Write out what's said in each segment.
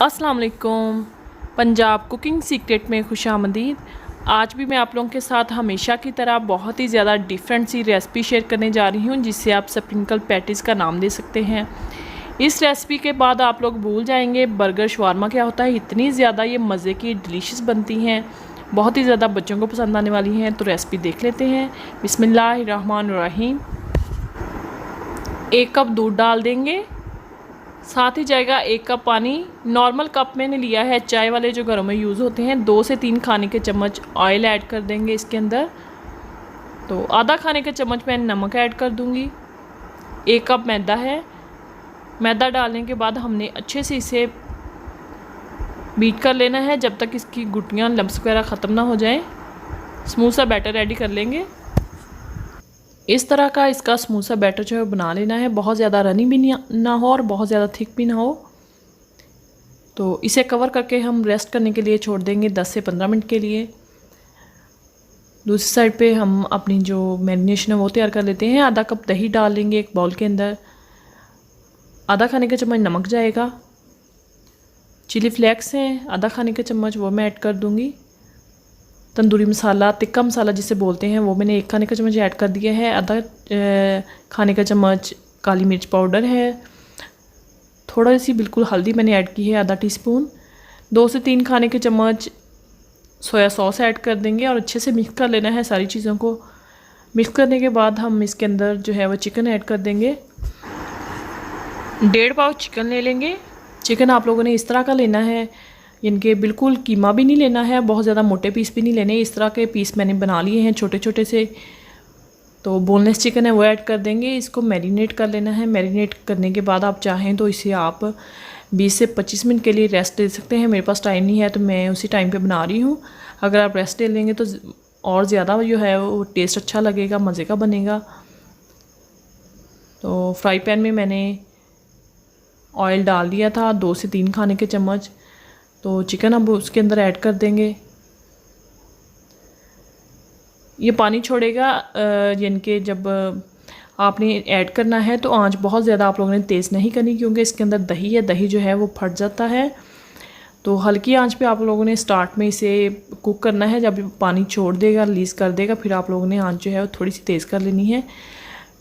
अस्सलाम वालेकुम। Punjab cooking secret में खुशामदीद। आज भी मैं आप लोगों के साथ हमेशा की तरह बहुत ही ज़्यादा डिफरेंट सी रेसिपी शेयर करने जा रही हूँ, जिससे आप स्प्रिंकल पैटीज़ का नाम दे सकते हैं। इस रेसिपी के बाद आप लोग भूल जाएंगे बर्गर शवारमा क्या होता है। इतनी ज़्यादा ये मज़े की डिलीशियस बनती हैं, बहुत ही ज़्यादा बच्चों को पसंद आने वाली हैं। तो रेसिपी देख लेते हैं। बिस्मिल्लाहिर्रहमानिर्रहीम। 1 कप दूध डाल देंगे, साथ ही जाएगा 1 कप पानी। नॉर्मल कप मैंने लिया है, चाय वाले जो घरों में यूज़ होते हैं। 2 से 3 खाने के चम्मच ऑयल ऐड कर देंगे इसके अंदर। तो आधा खाने के चम्मच मैं नमक ऐड कर दूंगी। 1 कप मैदा है। मैदा डालने के बाद हमने अच्छे से इसे बीट कर लेना है जब तक इसकी गुटियाँ लम्स वगैरह ख़त्म ना हो जाएं। स्मूथ सा बैटर रेडी कर लेंगे। इस तरह का इसका स्मूथ सा बैटर जो है बना लेना है। बहुत ज़्यादा रनी भी ना हो और बहुत ज़्यादा थिक भी ना हो। तो इसे कवर करके हम रेस्ट करने के लिए छोड़ देंगे 10 से 15 मिनट के लिए। दूसरी साइड पे हम अपनी जो मैरिनेशन है वो तैयार कर लेते हैं। आधा कप दही डाल लेंगे एक बाउल के अंदर। आधा खाने का चम्मच नमक जाएगा। चिली फ्लेक्स हैं आधा खाने का चम्मच, वो मैं ऐड कर दूँगी। तंदूरी मसाला, तिक्का मसाला जिसे बोलते हैं, वो मैंने 1 खाने का चम्मच ऐड कर दिया है। आधा खाने का चम्मच काली मिर्च पाउडर है। थोड़ा सी बिल्कुल हल्दी मैंने ऐड की है, आधा टीस्पून। 2 से 3 खाने के चम्मच सोया सॉस ऐड कर देंगे और अच्छे से मिक्स कर लेना है सारी चीज़ों को। मिक्स करने के बाद हम इसके अंदर जो है वो चिकन ऐड कर देंगे। 1.5 पाव चिकन ले लेंगे। चिकन आप लोगों ने इस तरह का लेना है, इनके बिल्कुल कीमा भी नहीं लेना है, बहुत ज़्यादा मोटे पीस भी नहीं लेने। इस तरह के पीस मैंने बना लिए हैं छोटे छोटे से। तो बोनलेस चिकन है वो ऐड कर देंगे। इसको मैरिनेट कर लेना है। मैरिनेट करने के बाद आप चाहें तो इसे आप 20 से 25 मिनट के लिए रेस्ट दे सकते हैं। मेरे पास टाइम नहीं है तो मैं उसी टाइम पे बना रही हूँ। अगर आप रेस्ट दे लेंगे तो और ज़्यादा जो है वो टेस्ट अच्छा लगेगा, मज़े का बनेगा। तो फ्राई पैन में मैंने ऑयल डाल दिया था 2 से 3 खाने के चम्मच। तो चिकन अब उसके अंदर ऐड कर देंगे। ये पानी छोड़ेगा, यानी कि जब आपने ऐड करना है तो आंच बहुत ज़्यादा आप लोगों ने तेज़ नहीं करनी, क्योंकि इसके अंदर दही है, दही जो है वो फट जाता है। तो हल्की आंच पे आप लोगों ने स्टार्ट में इसे कुक करना है। जब पानी छोड़ देगा, रिलीज़ कर देगा, फिर आप लोगों ने आंच जो है वो थोड़ी सी तेज़ कर लेनी है।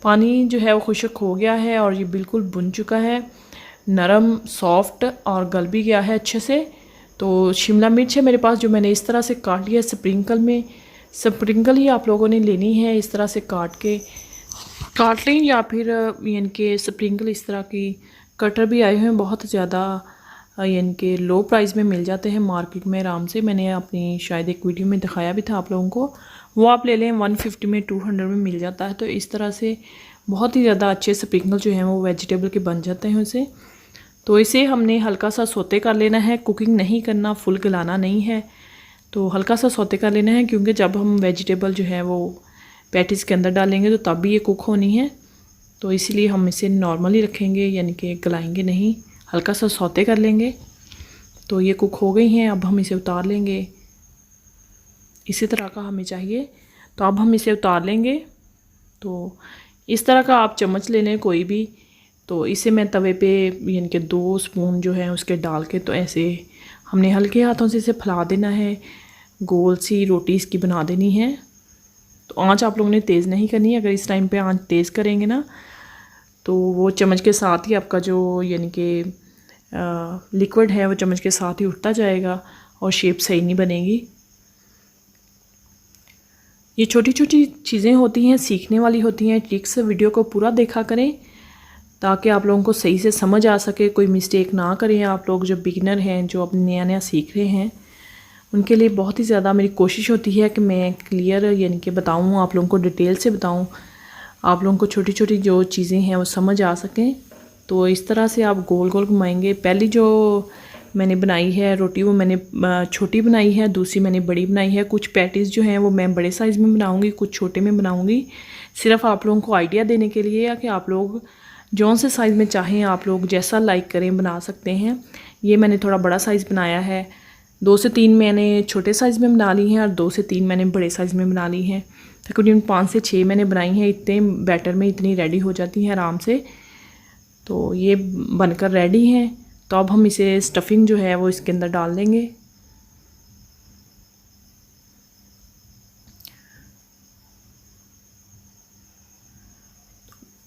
पानी जो है वो खुश्क हो गया है और ये बिल्कुल बुन चुका है, नरम सॉफ्ट और गल भी गया है अच्छे से। तो शिमला मिर्च है मेरे पास, जो मैंने इस तरह से काट लिया स्प्रिंकल में। स्प्रिंकल ही आप लोगों ने लेनी है, इस तरह से काट लें, या फिर यानी कि स्प्रिंकल इस तरह की कटर भी आए हुए हैं, बहुत ज़्यादा यानी कि लो प्राइस में मिल जाते हैं मार्केट में आराम से। मैंने अपनी शायद एक वीडियो में दिखाया भी था आप लोगों को, वो आप ले लें। 150 में 200 में मिल जाता है। तो इस तरह से बहुत ही ज़्यादा अच्छे स्प्रिंकल जो हैं वो वेजिटेबल के बन जाते हैं उसे। तो इसे हमने हल्का सा सोते कर लेना है, कुकिंग नहीं करना, फुल गलाना नहीं है। तो हल्का सा सोते कर लेना है, क्योंकि जब हम वेजिटेबल जो है वो पैटीज़ के अंदर डालेंगे तो तब भी ये कुक होनी है। तो इसीलिए हम इसे नॉर्मली रखेंगे, यानी कि गलाएंगे नहीं, हल्का सा सोते कर लेंगे। तो ये कुक हो गई हैं, अब हम इसे उतार लेंगे। इसी तरह का हमें चाहिए, तो अब हम इसे उतार लेंगे। तो इस तरह का आप चम्मच ले लें कोई भी। तो इसे मैं तवे पे यानी कि 2 स्पून जो है उसके डाल के, तो ऐसे हमने हल्के हाथों से इसे फैला देना है, गोल सी रोटी इसकी बना देनी है। तो आंच आप लोगों ने तेज़ नहीं करनी है। अगर इस टाइम पे आंच तेज़ करेंगे ना तो वो चम्मच के साथ ही आपका जो यानी कि लिक्विड है वो चम्मच के साथ ही उठता जाएगा और शेप सही नहीं बनेगी। ये छोटी छोटी चीज़ें होती हैं, सीखने वाली होती हैं ट्रिक्स। वीडियो को पूरा देखा करें ताकि आप लोगों को सही से समझ आ सके, कोई मिस्टेक ना करें। आप लोग जो बिगिनर हैं, जो अपने नया नया सीख रहे हैं, उनके लिए बहुत ही ज़्यादा मेरी कोशिश होती है कि मैं क्लियर यानी कि बताऊँ, आप लोगों को डिटेल से बताऊँ, आप लोगों को छोटी छोटी जो चीज़ें हैं वो समझ आ सकें। तो इस तरह से आप गोल गोल घुमाएंगे। पहली जो मैंने बनाई है रोटी वो मैंने छोटी बनाई है, दूसरी मैंने बड़ी बनाई है। कुछ पैटीज़ जो हैं वो मैं बड़े साइज़ में बनाऊँगी, कुछ छोटे में बनाऊँगी। सिर्फ आप लोगों को आइडिया देने के लिए या कि आप लोग जौन से साइज़ में चाहें, आप लोग जैसा लाइक करें बना सकते हैं। ये मैंने थोड़ा बड़ा साइज़ बनाया है। 2 से 3 मैंने छोटे साइज़ में बना ली हैं और 2 से 3 मैंने बड़े साइज़ में बना ली हैं। तकरीबन 5 से 6 मैंने बनाई हैं। इतने बैटर में इतनी रेडी हो जाती हैं आराम से। तो ये बनकर रेडी हैं। तो अब हम इसे स्टफिंग जो है वो इसके अंदर डाल देंगे।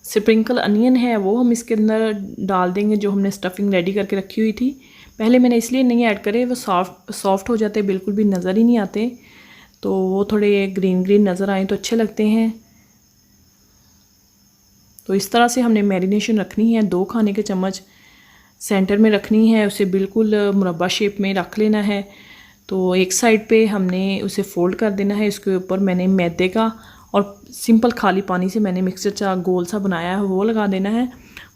स्प्रिंकल अनियन है वो हम इसके अंदर डाल देंगे, जो हमने स्टफिंग रेडी करके रखी हुई थी। पहले मैंने इसलिए नहीं ऐड करे, वो सॉफ्ट हो जाते, बिल्कुल भी नज़र ही नहीं आते, तो वो थोड़े ग्रीन ग्रीन नज़र आए तो अच्छे लगते हैं। तो इस तरह से हमने मैरिनेशन रखनी है। 2 खाने के चम्मच सेंटर में रखनी है, उसे बिल्कुल मुरब्बा शेप में रख लेना है। तो एक साइड पे हमने उसे फोल्ड कर देना है। इसके ऊपर मैंने मैदे का और सिंपल खाली पानी से मैंने मिक्सचर सा गोल सा बनाया है, वो लगा देना है।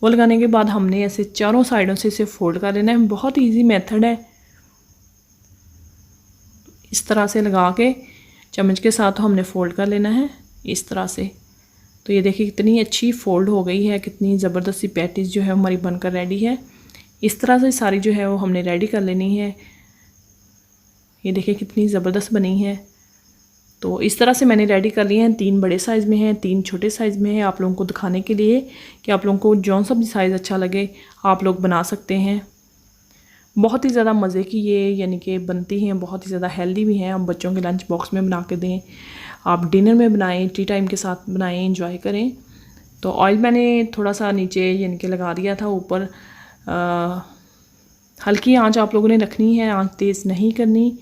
वो लगाने के बाद हमने ऐसे चारों साइडों से इसे फोल्ड कर लेना है। बहुत इजी मेथड है। इस तरह से लगा के चम्मच के साथ हमने फ़ोल्ड कर लेना है इस तरह से। तो ये देखिए कितनी अच्छी फ़ोल्ड हो गई है, कितनी ज़बरदस्त सी पैटीज़ जो है हमारी बनकर रेडी है। इस तरह से सारी जो है वो हमने रेडी कर लेनी है। ये देखिए कितनी ज़बरदस्त बनी है। तो इस तरह से मैंने रेडी कर लिए हैं। 3 बड़े साइज़ में हैं, 3 छोटे साइज़ में है, आप लोगों को दिखाने के लिए कि आप लोगों को जौन सा भी साइज़ अच्छा लगे आप लोग बना सकते हैं। बहुत ही ज़्यादा मज़े की ये यानी कि बनती हैं, बहुत ही ज़्यादा हेल्दी भी हैं। आप बच्चों के लंच बॉक्स में बना के दें, आप डिनर में बनाएं, टी टाइम के साथ बनाएं, इंजॉय करें। तो ऑयल मैंने थोड़ा सा नीचे यानी कि लगा दिया था, ऊपर हल्की आंच आप लोगों ने रखनी है, आंच तेज़ नहीं करनी।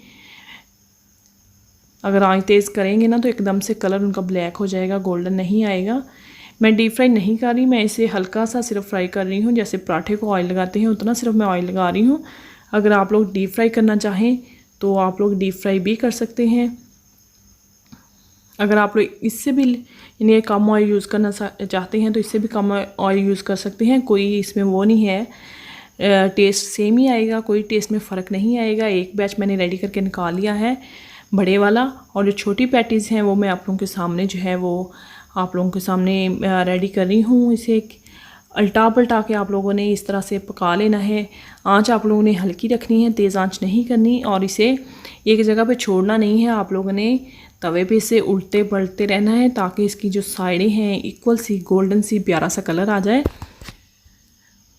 अगर आंच तेज़ करेंगे ना तो एकदम से कलर उनका ब्लैक हो जाएगा, गोल्डन नहीं आएगा। मैं डीप फ्राई नहीं कर रही, मैं इसे हल्का सा सिर्फ फ्राई कर रही हूँ। जैसे पराठे को ऑयल लगाते हैं उतना सिर्फ मैं ऑयल लगा रही हूँ। अगर आप लोग डीप फ्राई करना चाहें तो आप लोग डीप फ्राई भी कर सकते हैं। अगर आप लोग इससे भी यानी कम ऑयल यूज़ करना चाहते हैं तो इससे भी कम ऑयल यूज़ कर सकते हैं। कोई इसमें वो नहीं है, टेस्ट सेम ही आएगा, कोई टेस्ट में फ़र्क नहीं आएगा। एक बैच मैंने रेडी करके निकाल लिया है बड़े वाला, और जो छोटी पैटीज़ हैं वो मैं आप लोगों के सामने जो है वो आप लोगों के सामने रेडी कर रही हूँ। इसे अल्टा पलटा के आप लोगों ने इस तरह से पका लेना है। आंच आप लोगों ने हल्की रखनी है, तेज़ आंच नहीं करनी, और इसे एक जगह पे छोड़ना नहीं है। आप लोगों ने तवे पे इसे उल्टे पलटते रहना है ताकि इसकी जो साइडें हैं इक्वल सी गोल्डन सी प्यारा सा कलर आ जाए।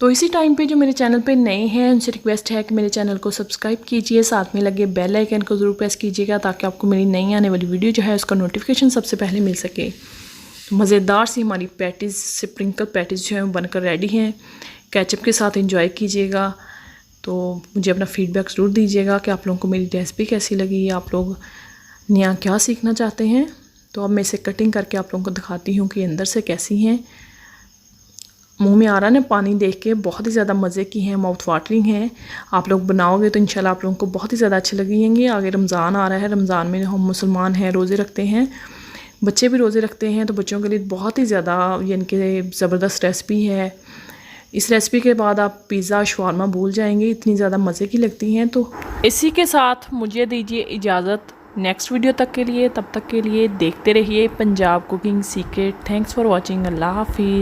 तो इसी टाइम पे जो मेरे चैनल पे नए हैं उनसे रिक्वेस्ट है कि मेरे चैनल को सब्सक्राइब कीजिए, साथ में लगे बेल आइकन को ज़रूर प्रेस कीजिएगा ताकि आपको मेरी नई आने वाली वीडियो जो है उसका नोटिफिकेशन सबसे पहले मिल सके। तो मज़ेदार सी हमारी पैटीज़, स्प्रिंकल पैटीज़ जो है वो बनकर रेडी हैं। केचप के साथ इंजॉय कीजिएगा। तो मुझे अपना फ़ीडबैक ज़रूर दीजिएगा कि आप लोगों को मेरी रेसिपी कैसी लगी, आप लोग नया क्या सीखना चाहते हैं। तो अब मैं इसे कटिंग करके आप लोगों को दिखाती हूँ कि अंदर से कैसी हैं। मुंह में आ रहा है पानी देख के, बहुत ही ज़्यादा मज़े की हैं, माउथ वाटरिंग हैं। आप लोग बनाओगे तो इंशाल्लाह आप लोगों को बहुत ही ज़्यादा अच्छे लगेंगे। आगे रमज़ान आ रहा है, रमज़ान में हम मुसलमान हैं, रोज़े रखते हैं, बच्चे भी रोज़े रखते हैं, तो बच्चों के लिए बहुत ही ज़्यादा यानी कि ज़बरदस्त रेसिपी है। इस रेसिपी के बाद आप पिज़्ज़ा शवारमा भूल जाएंगे, इतनी ज़्यादा मज़े की लगती हैं। तो इसी के साथ मुझे दीजिए इजाज़त नेक्स्ट वीडियो तक के लिए। तब तक के लिए देखते रहिए Punjab cooking secret. Thanks for watching. Allah हाफिज़।